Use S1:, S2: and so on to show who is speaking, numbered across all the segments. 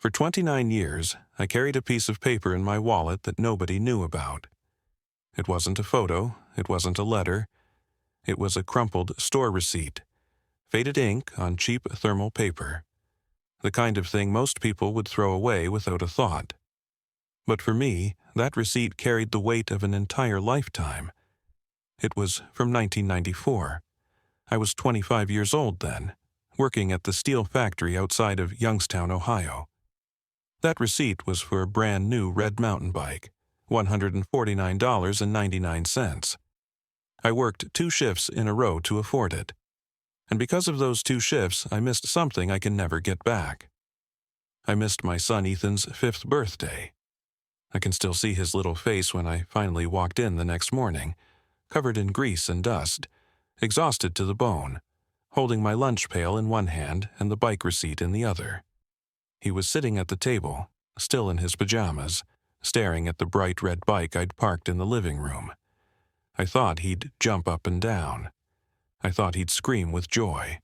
S1: For 29 years, I carried a piece of paper in my wallet that nobody knew about. It wasn't a photo, it wasn't a letter, it was a crumpled store receipt, faded ink on cheap thermal paper, the kind of thing most people would throw away without a thought. But for me, that receipt carried the weight of an entire lifetime. It was from 1994. I was 25 years old then, working at the steel factory outside of Youngstown, Ohio. That receipt was for a brand new red mountain bike, $149.99. I worked 2 shifts in a row to afford it. And because of those 2 shifts, I missed something I can never get back. I missed my son Ethan's 5th birthday. I can still see his little face when I finally walked in the next morning, covered in grease and dust, exhausted to the bone, holding my lunch pail in one hand and the bike receipt in the other. He was sitting at the table, still in his pajamas, staring at the bright red bike I'd parked in the living room. I thought he'd jump up and down. I thought he'd scream with joy.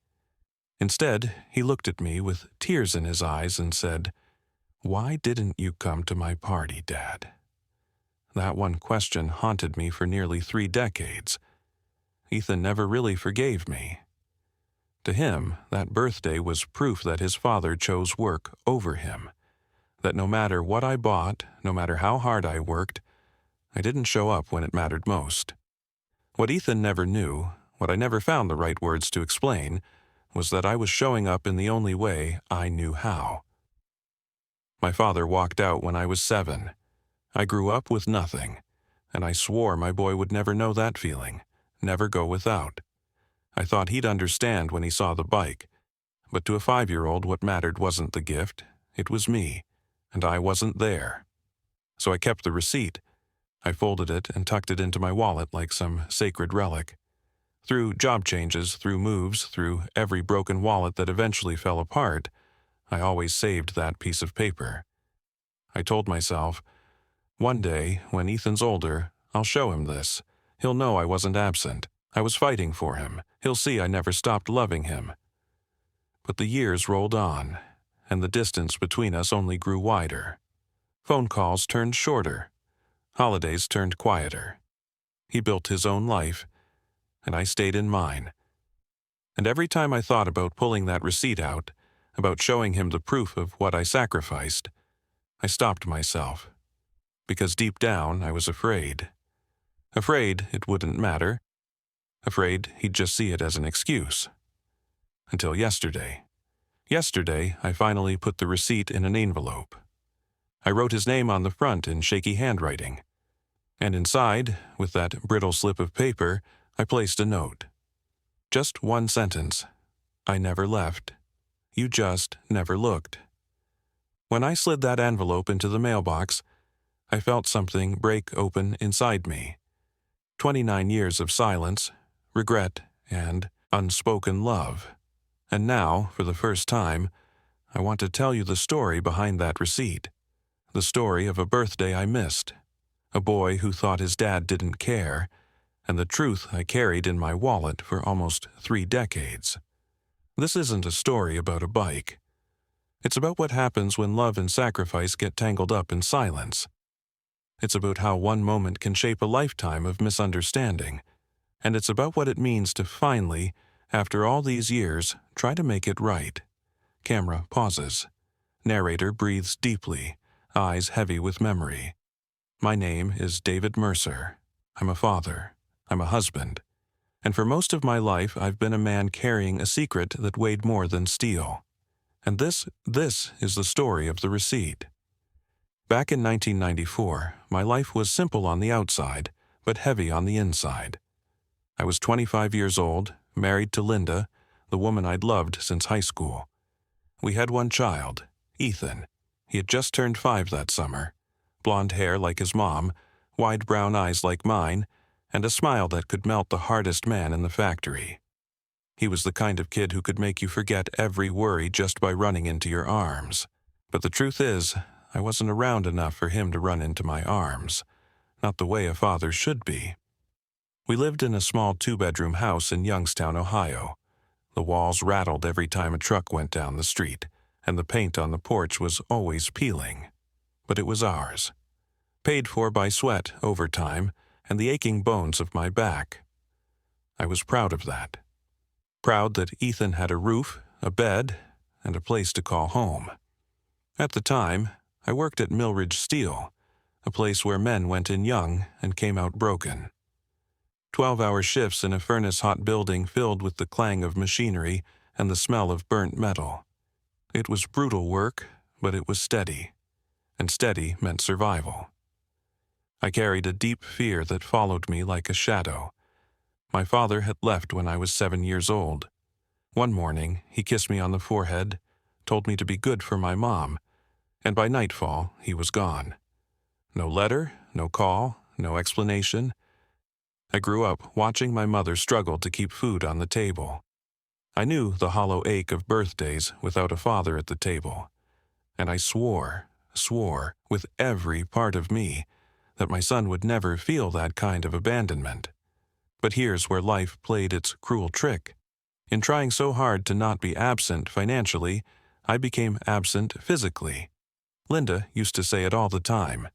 S1: Instead, he looked at me with tears in his eyes and said, "Why didn't you come to my party, Dad?" That one question haunted me for nearly 3 decades. Ethan never really forgave me. To him, that birthday was proof that his father chose work over him, that no matter what I bought, no matter how hard I worked, I didn't show up when it mattered most. What Ethan never knew, what I never found the right words to explain, was that I was showing up in the only way I knew how. My father walked out when I was 7. I grew up with nothing, and I swore my boy would never know that feeling, never go without. I thought he'd understand when he saw the bike, but to a 5-year-old what mattered wasn't the gift, it was me, and I wasn't there. So I kept the receipt. I folded it and tucked it into my wallet like some sacred relic. Through job changes, through moves, through every broken wallet that eventually fell apart, I always saved that piece of paper. I told myself, one day, when Ethan's older, I'll show him this. He'll know I wasn't absent. I was fighting for him. He'll see I never stopped loving him. But the years rolled on, and the distance between us only grew wider. Phone calls turned shorter. Holidays turned quieter. He built his own life, and I stayed in mine. And every time I thought about pulling that receipt out, about showing him the proof of what I sacrificed, I stopped myself. Because deep down I was afraid. Afraid it wouldn't matter. Afraid he'd just see it as an excuse. Until yesterday. Yesterday, I finally put the receipt in an envelope. I wrote his name on the front in shaky handwriting. And inside, with that brittle slip of paper, I placed a note. Just one sentence. I never left. You just never looked. When I slid that envelope into the mailbox, I felt something break open inside me. 29 years of silence, regret, and unspoken love. And now, for the first time, I want to tell you the story behind that receipt. The story of a birthday I missed. A boy who thought his dad didn't care, and the truth I carried in my wallet for almost 3 decades. This isn't a story about a bike. It's about what happens when love and sacrifice get tangled up in silence. It's about how one moment can shape a lifetime of misunderstanding, and it's about what it means to finally, after all these years, try to make it right. Camera pauses. Narrator breathes deeply, eyes heavy with memory. My name is David Mercer. I'm a father. I'm a husband. And for most of my life, I've been a man carrying a secret that weighed more than steel. And this is the story of the receipt. Back in 1994, my life was simple on the outside, but heavy on the inside. I was 25 years old, married to Linda, the woman I'd loved since high school. We had one child, Ethan. He had just turned 5 that summer. Blonde hair like his mom, wide brown eyes like mine, and a smile that could melt the hardest man in the factory. He was the kind of kid who could make you forget every worry just by running into your arms. But the truth is, I wasn't around enough for him to run into my arms. Not the way a father should be. We lived in a small 2-bedroom house in Youngstown, Ohio. The walls rattled every time a truck went down the street, and the paint on the porch was always peeling. But it was ours, paid for by sweat, overtime, and the aching bones of my back. I was proud of that. Proud that Ethan had a roof, a bed, and a place to call home. At the time, I worked at Millridge Steel, a place where men went in young and came out broken. 12-hour shifts in a furnace-hot building filled with the clang of machinery and the smell of burnt metal. It was brutal work, but it was steady, and steady meant survival. I carried a deep fear that followed me like a shadow. My father had left when I was 7 years old. One morning, he kissed me on the forehead, told me to be good for my mom, and by nightfall, he was gone. No letter, no call, no explanation. I grew up watching my mother struggle to keep food on the table. I knew the hollow ache of birthdays without a father at the table, and I swore with every part of me that my son would never feel that kind of abandonment. But here's where life played its cruel trick. In trying so hard to not be absent financially, I became absent physically. Linda used to say it all the time.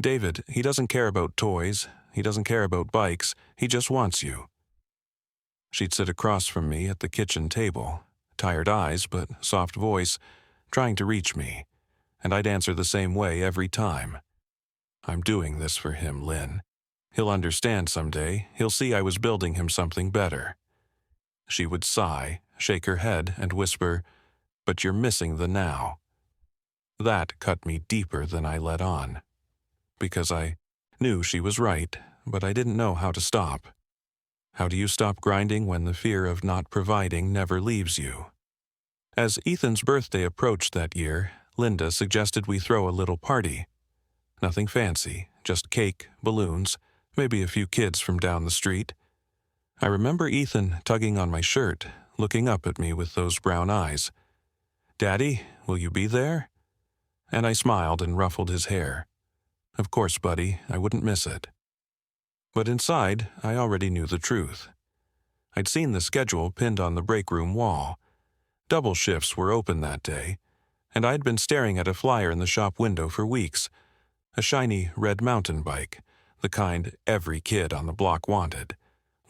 S1: David, he doesn't care about toys, he doesn't care about bikes, he just wants you. She'd sit across from me at the kitchen table, tired eyes but soft voice, trying to reach me, and I'd answer the same way every time. I'm doing this for him, Lynn. He'll understand someday, he'll see I was building him something better. She would sigh, shake her head, and whisper, but you're missing the now. That cut me deeper than I let on. Because I knew she was right, but I didn't know how to stop. How do you stop grinding when the fear of not providing never leaves you? As Ethan's birthday approached that year, Linda suggested we throw a little party. Nothing fancy, just cake, balloons, maybe a few kids from down the street. I remember Ethan tugging on my shirt, looking up at me with those brown eyes. Daddy, will you be there? And I smiled and ruffled his hair. Of course, buddy, I wouldn't miss it. But inside, I already knew the truth. I'd seen the schedule pinned on the break room wall. Double shifts were open that day, and I'd been staring at a flyer in the shop window for weeks. A shiny red mountain bike, the kind every kid on the block wanted.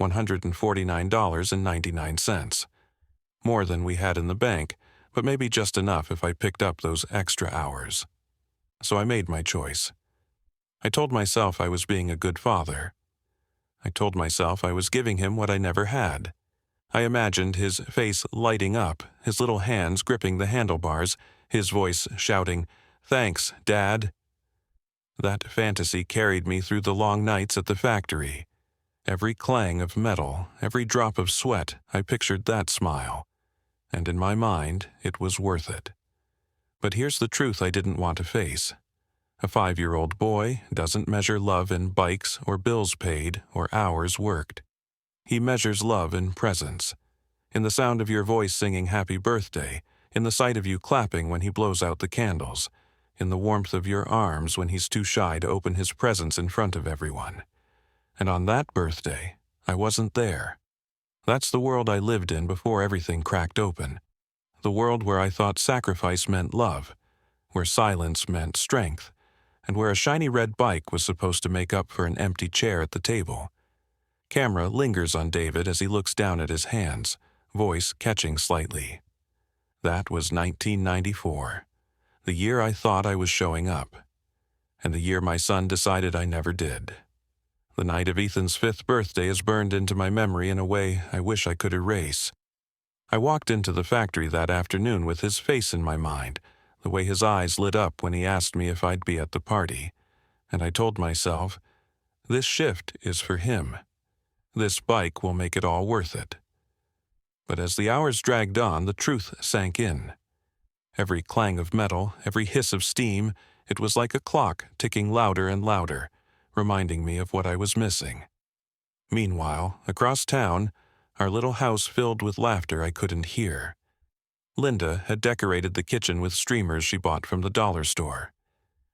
S1: $149.99. More than we had in the bank, but maybe just enough if I picked up those extra hours. So I made my choice. I told myself I was being a good father. I told myself I was giving him what I never had. I imagined his face lighting up, his little hands gripping the handlebars, his voice shouting, "Thanks, Dad." That fantasy carried me through the long nights at the factory. Every clang of metal, every drop of sweat, I pictured that smile. And in my mind, it was worth it. But here's the truth I didn't want to face. A 5-year-old boy doesn't measure love in bikes or bills paid or hours worked. He measures love in presence, in the sound of your voice singing happy birthday, in the sight of you clapping when he blows out the candles, in the warmth of your arms when he's too shy to open his presents in front of everyone. And on that birthday, I wasn't there. That's the world I lived in before everything cracked open. The world where I thought sacrifice meant love, where silence meant strength, and where a shiny red bike was supposed to make up for an empty chair at the table. Camera lingers on David as he looks down at his hands, voice catching slightly. That was 1994, the year I thought I was showing up, and the year my son decided I never did. The night of Ethan's 5th birthday is burned into my memory in a way I wish I could erase. I walked into the factory that afternoon with his face in my mind, the way his eyes lit up when he asked me if I'd be at the party, and I told myself, this shift is for him. This bike will make it all worth it. But as the hours dragged on, the truth sank in. Every clang of metal, every hiss of steam, it was like a clock ticking louder and louder, reminding me of what I was missing. Meanwhile, across town, our little house filled with laughter I couldn't hear. Linda had decorated the kitchen with streamers she bought from the dollar store.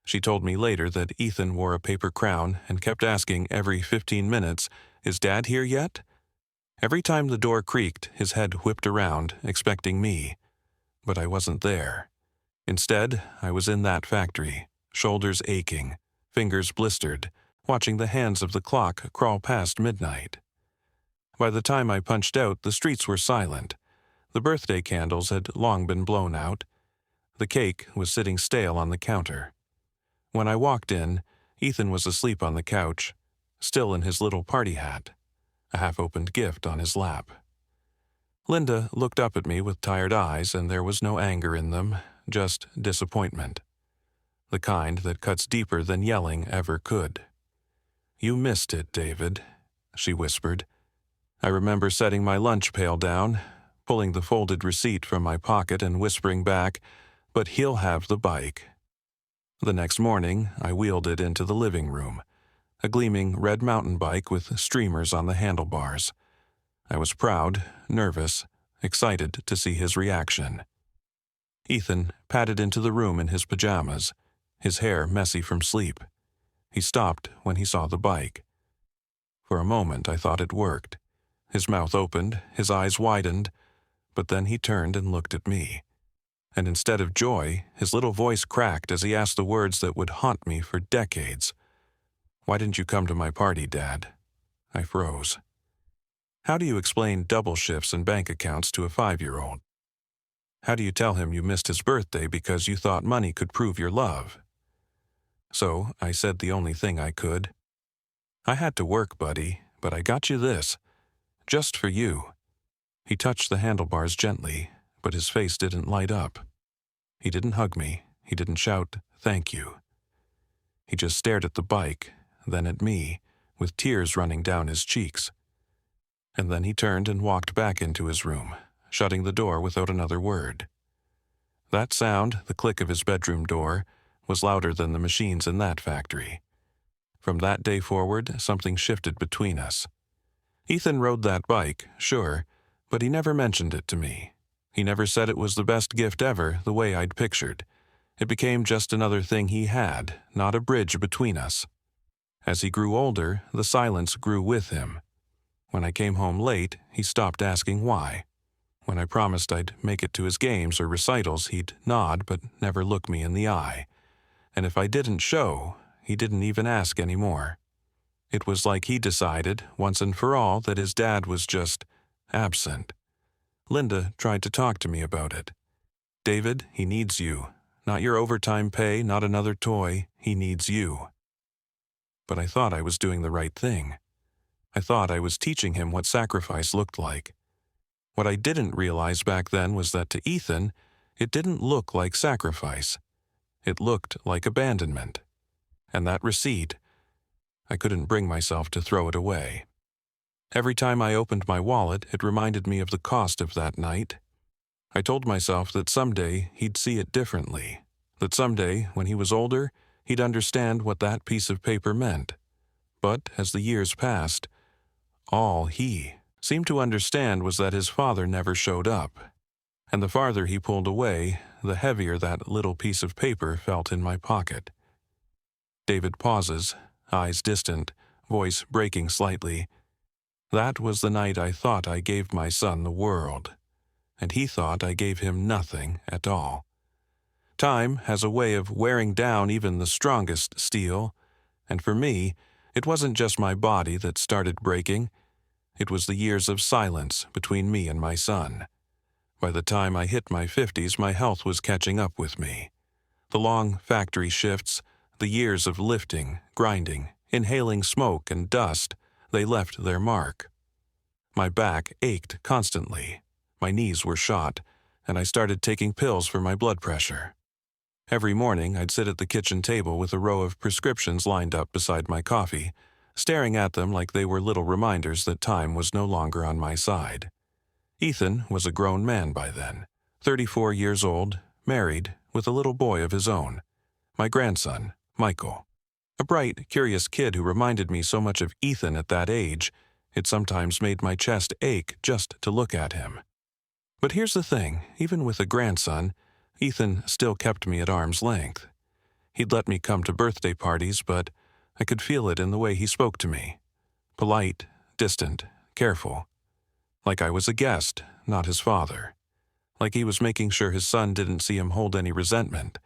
S1: She told me later that Ethan wore a paper crown and kept asking every 15 minutes, "Is Dad here yet?" Every time the door creaked, his head whipped around, expecting me. But I wasn't there. Instead, I was in that factory, shoulders aching, fingers blistered, watching the hands of the clock crawl past midnight. By the time I punched out, the streets were silent. The birthday candles had long been blown out. The cake was sitting stale on the counter. When I walked in, Ethan was asleep on the couch, still in his little party hat, a half-opened gift on his lap. Linda looked up at me with tired eyes, and there was no anger in them, just disappointment. The kind that cuts deeper than yelling ever could. "You missed it, David," she whispered. I remember setting my lunch pail down, pulling the folded receipt from my pocket and whispering back, "But he'll have the bike." The next morning, I wheeled it into the living room, a gleaming red mountain bike with streamers on the handlebars. I was proud, nervous, excited to see his reaction. Ethan padded into the room in his pajamas, his hair messy from sleep. He stopped when he saw the bike. For a moment, I thought it worked. His mouth opened, his eyes widened, but then he turned and looked at me. And instead of joy, his little voice cracked as he asked the words that would haunt me for decades. "Why didn't you come to my party, Dad?" I froze. How do you explain double shifts and bank accounts to a 5-year-old? How do you tell him you missed his birthday because you thought money could prove your love? So I said the only thing I could. "I had to work, buddy, but I got you this. Just for you." He touched the handlebars gently, but his face didn't light up. He didn't hug me. He didn't shout, "Thank you." He just stared at the bike, then at me, with tears running down his cheeks. And then he turned and walked back into his room, shutting the door without another word. That sound, the click of his bedroom door, was louder than the machines in that factory. From that day forward, something shifted between us. Ethan rode that bike, sure, but he never mentioned it to me. He never said it was the best gift ever, the way I'd pictured. It became just another thing he had, not a bridge between us. As he grew older, the silence grew with him. When I came home late, he stopped asking why. When I promised I'd make it to his games or recitals, he'd nod but never look me in the eye. And if I didn't show, he didn't even ask anymore. It was like he decided, once and for all, that his dad was just absent. Linda tried to talk to me about it. "David, he needs you. Not your overtime pay, not another toy. He needs you." But I thought I was doing the right thing. I thought I was teaching him what sacrifice looked like. What I didn't realize back then was that to Ethan, it didn't look like sacrifice. It looked like abandonment. And that receipt, I couldn't bring myself to throw it away. Every time I opened my wallet, it reminded me of the cost of that night. I told myself that someday he'd see it differently, that someday, when he was older, he'd understand what that piece of paper meant. But as the years passed, all he seemed to understand was that his father never showed up. And the farther he pulled away, the heavier that little piece of paper felt in my pocket. David pauses, eyes distant, voice breaking slightly. That was the night I thought I gave my son the world, and he thought I gave him nothing at all. Time has a way of wearing down even the strongest steel, and for me, it wasn't just my body that started breaking. It was the years of silence between me and my son. By the time I hit my 50s, my health was catching up with me. The long factory shifts, the years of lifting, grinding, inhaling smoke and dust, they left their mark. My back ached constantly. My knees were shot, and I started taking pills for my blood pressure. Every morning, I'd sit at the kitchen table with a row of prescriptions lined up beside my coffee, staring at them like they were little reminders that time was no longer on my side. Ethan was a grown man by then, 34 years old, married, with a little boy of his own. My grandson, Michael. A bright, curious kid who reminded me so much of Ethan at that age, it sometimes made my chest ache just to look at him. But here's the thing, even with a grandson, Ethan still kept me at arm's length. He'd let me come to birthday parties, but I could feel it in the way he spoke to me. Polite, distant, careful. Like I was a guest, not his father. like he was making sure his son didn't see him hold any resentment,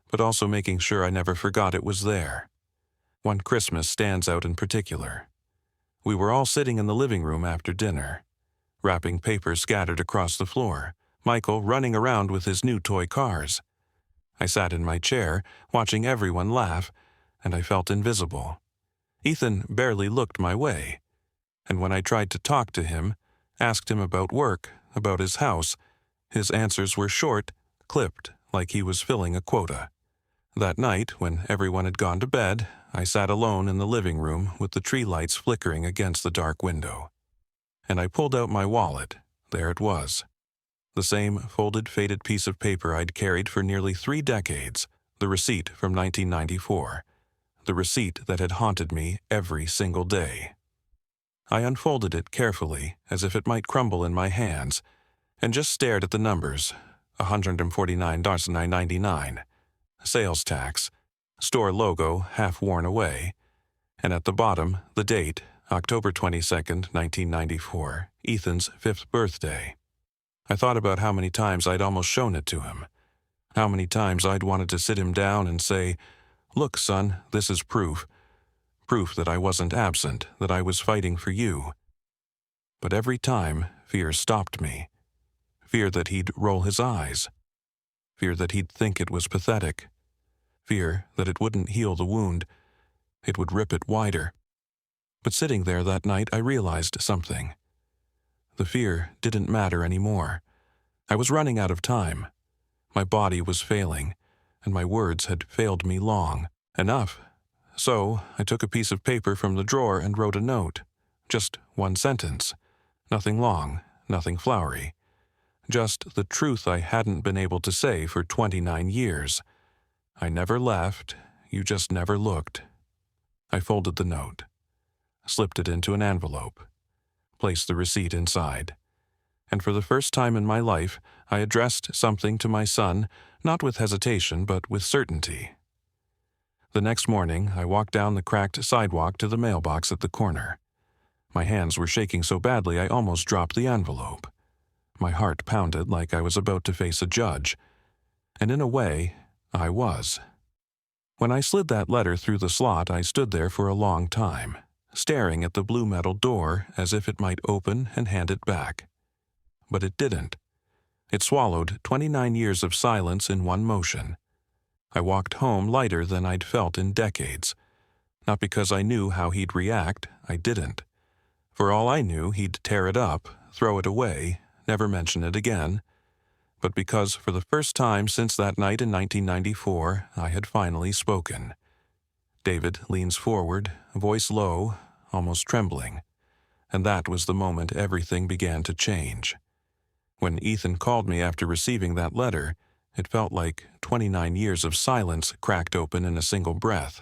S1: but also making sure I never forgot it was there. One Christmas stands out in particular. We were all sitting in the living room after dinner, wrapping paper scattered across the floor, Michael running around with his new toy cars. I sat in my chair, watching everyone laugh, and I felt invisible. Ethan barely looked my way, and when I tried to talk to him, asked him about work, about his house, his answers were short, clipped, like he was filling a quota. That night, when everyone had gone to bed, I sat alone in the living room with the tree lights flickering against the dark window. And I pulled out my wallet. There it was. The same folded, faded piece of paper I'd carried for nearly 3 decades, the receipt from 1994. The receipt that had haunted me every single day. I unfolded it carefully, as if it might crumble in my hands, and just stared at the numbers, $149.99, sales tax, store logo half worn away, and at the bottom, the date, October 22nd, 1994, Ethan's 5th birthday. I thought about how many times I'd almost shown it to him, how many times I'd wanted to sit him down and say, "Look, son, this is proof. Proof that I wasn't absent, that I was fighting for you." But every time, fear stopped me. Fear that he'd roll his eyes. Fear that he'd think it was pathetic. Fear that it wouldn't heal the wound. It would rip it wider. But sitting there that night, I realized something. The fear didn't matter anymore. I was running out of time. My body was failing, and my words had failed me long enough. So I took a piece of paper from the drawer and wrote a note. Just one sentence. Nothing long, nothing flowery. Just the truth I hadn't been able to say for 29 years. I never left, you just never looked. I folded the note, slipped it into an envelope, placed the receipt inside, and for the first time in my life, I addressed something to my son, not with hesitation, but with certainty. The next morning, I walked down the cracked sidewalk to the mailbox at the corner. My hands were shaking so badly I almost dropped the envelope. My heart pounded like I was about to face a judge. And in a way, I was. When I slid that letter through the slot, I stood there for a long time, staring at the blue metal door as if it might open and hand it back. But it didn't. It swallowed 29 years of silence in one motion. I walked home lighter than I'd felt in decades. Not because I knew how he'd react, I didn't. For all I knew, he'd tear it up, throw it away, never mention it again. But because for the first time since that night in 1994, I had finally spoken. David leans forward, voice low, almost trembling. And that was the moment everything began to change. When Ethan called me after receiving that letter, it felt like 29 years of silence cracked open in a single breath.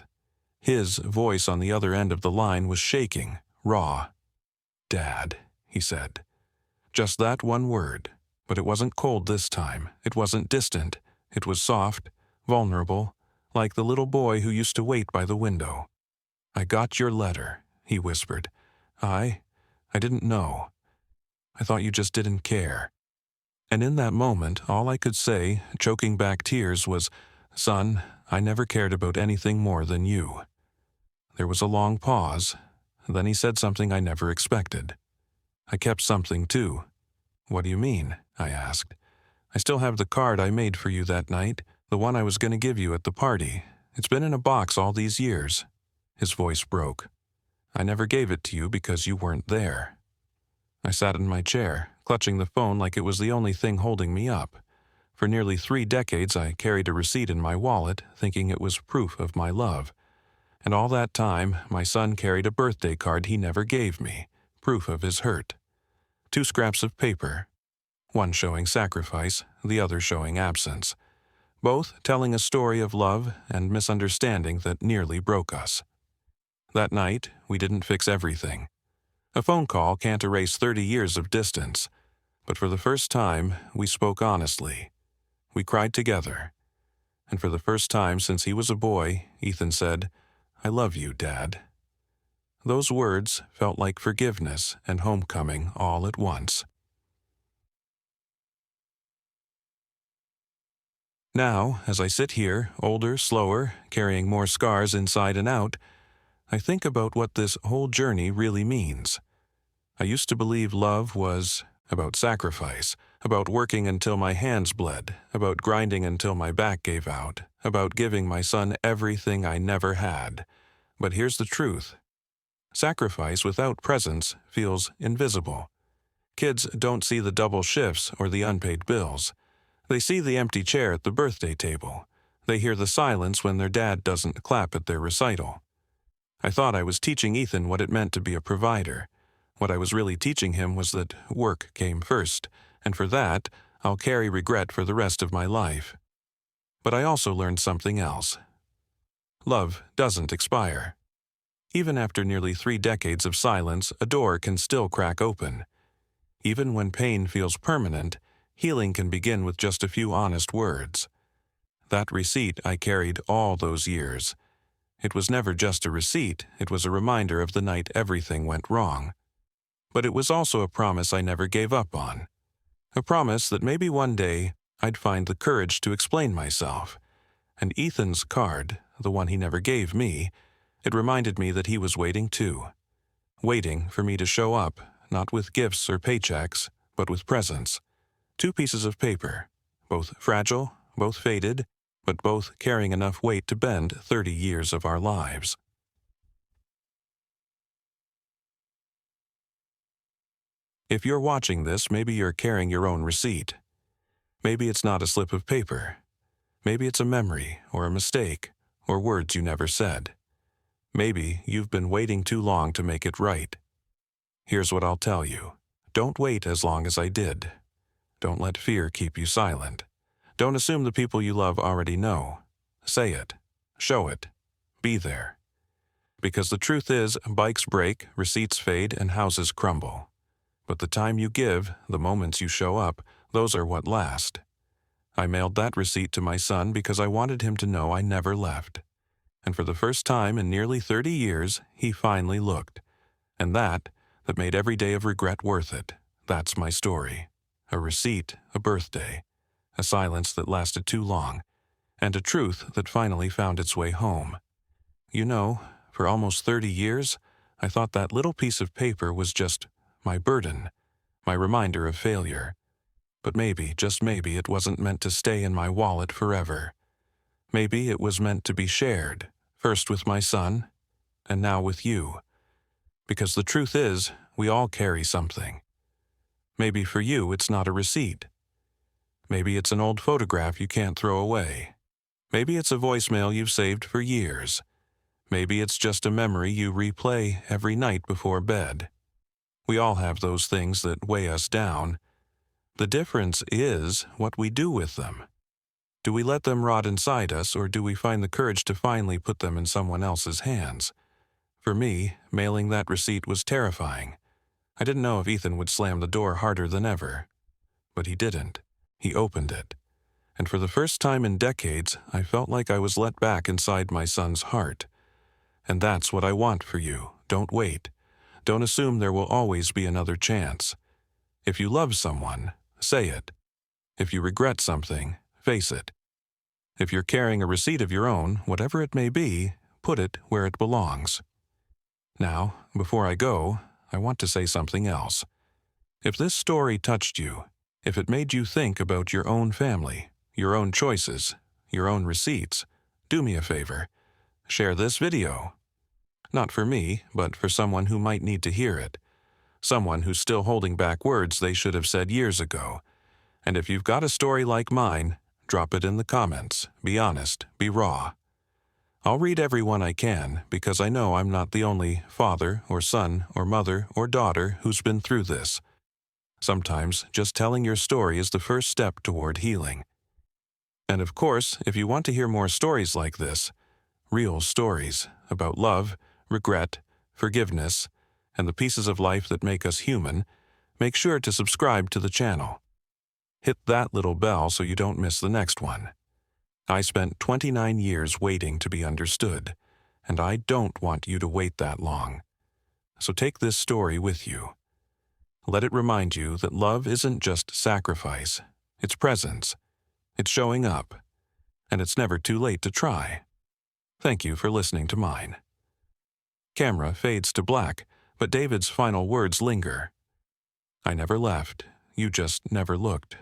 S1: His voice on the other end of the line was shaking, raw. "Dad," he said. Just that one word. But it wasn't cold this time. It wasn't distant. It was soft, vulnerable, like the little boy who used to wait by the window. "I got your letter," he whispered. I didn't know. I thought you just didn't care." And in that moment, all I could say, choking back tears, was, "Son, I never cared about anything more than you." There was a long pause. Then he said something I never expected. "I kept something, too." "What do you mean?" I asked. "I still have the card I made for you that night, the one I was going to give you at the party. It's been in a box all these years." His voice broke. "I never gave it to you because you weren't there." I sat in my chair, clutching the phone like it was the only thing holding me up. For nearly 3 decades, I carried a receipt in my wallet, thinking it was proof of my love. And all that time, my son carried a birthday card he never gave me, proof of his hurt. 2 scraps of paper, one showing sacrifice, the other showing absence, both telling a story of love and misunderstanding that nearly broke us. That night, we didn't fix everything. A phone call can't erase 30 years of distance, but for the first time, we spoke honestly. We cried together. And for the first time since he was a boy, Ethan said, "I love you, Dad." Those words felt like forgiveness and homecoming all at once. Now, as I sit here, older, slower, carrying more scars inside and out, I think about what this whole journey really means. I used to believe love was about sacrifice, about working until my hands bled, about grinding until my back gave out, about giving my son everything I never had. But here's the truth. Sacrifice without presence feels invisible. Kids don't see the double shifts or the unpaid bills. They see the empty chair at the birthday table. They hear the silence when their dad doesn't clap at their recital. I thought I was teaching Ethan what it meant to be a provider. What I was really teaching him was that work came first, and for that, I'll carry regret for the rest of my life. But I also learned something else. Love doesn't expire. Even after nearly 3 decades of silence, a door can still crack open. Even when pain feels permanent, healing can begin with just a few honest words. That receipt I carried all those years. It was never just a receipt, it was a reminder of the night everything went wrong. But it was also a promise I never gave up on. A promise that maybe one day I'd find the courage to explain myself. And Ethan's card, the one he never gave me, it reminded me that he was waiting too. Waiting for me to show up, not with gifts or paychecks, but with presence. 2 pieces of paper, both fragile, both faded, but both carrying enough weight to bend 30 years of our lives. If you're watching this, maybe you're carrying your own receipt. Maybe it's not a slip of paper. Maybe it's a memory, or a mistake, or words you never said. Maybe you've been waiting too long to make it right. Here's what I'll tell you. Don't wait as long as I did. Don't let fear keep you silent. Don't assume the people you love already know. Say it. Show it. Be there. Because the truth is, bikes break, receipts fade, and houses crumble. But the time you give, the moments you show up, those are what last. I mailed that receipt to my son because I wanted him to know I never left. And for the first time in nearly 30 years, he finally looked. And that made every day of regret worth it. That's my story. A receipt, a birthday, a silence that lasted too long, and a truth that finally found its way home. You know, for almost 30 years, I thought that little piece of paper was just my burden, my reminder of failure. But maybe, just maybe, it wasn't meant to stay in my wallet forever. Maybe it was meant to be shared, first with my son, and now with you. Because the truth is, we all carry something. Maybe for you it's not a receipt. Maybe it's an old photograph you can't throw away. Maybe it's a voicemail you've saved for years. Maybe it's just a memory you replay every night before bed. We all have those things that weigh us down. The difference is what we do with them. Do we let them rot inside us, or do we find the courage to finally put them in someone else's hands? For me, mailing that receipt was terrifying. I didn't know if Ethan would slam the door harder than ever. But he didn't. He opened it. And for the first time in decades, I felt like I was let back inside my son's heart. And that's what I want for you. Don't wait. Don't assume there will always be another chance. If you love someone, say it. If you regret something, face it. If you're carrying a receipt of your own, whatever it may be, put it where it belongs. Now, before I go, I want to say something else. If this story touched you, if it made you think about your own family, your own choices, your own receipts, do me a favor. Share this video. Not for me, but for someone who might need to hear it. Someone who's still holding back words they should have said years ago. And if you've got a story like mine, drop it in the comments. Be honest, be raw. I'll read every one I can, because I know I'm not the only father or son or mother or daughter who's been through this. Sometimes just telling your story is the first step toward healing. And of course, if you want to hear more stories like this, real stories about love, regret, forgiveness, and the pieces of life that make us human, make sure to subscribe to the channel. Hit that little bell so you don't miss the next one. I spent 29 years waiting to be understood, and I don't want you to wait that long. So take this story with you. Let it remind you that love isn't just sacrifice, it's presence. It's showing up. and it's never too late to try. Thank you for listening to mine. Camera fades to black, but David's final words linger. I never left, you just never looked.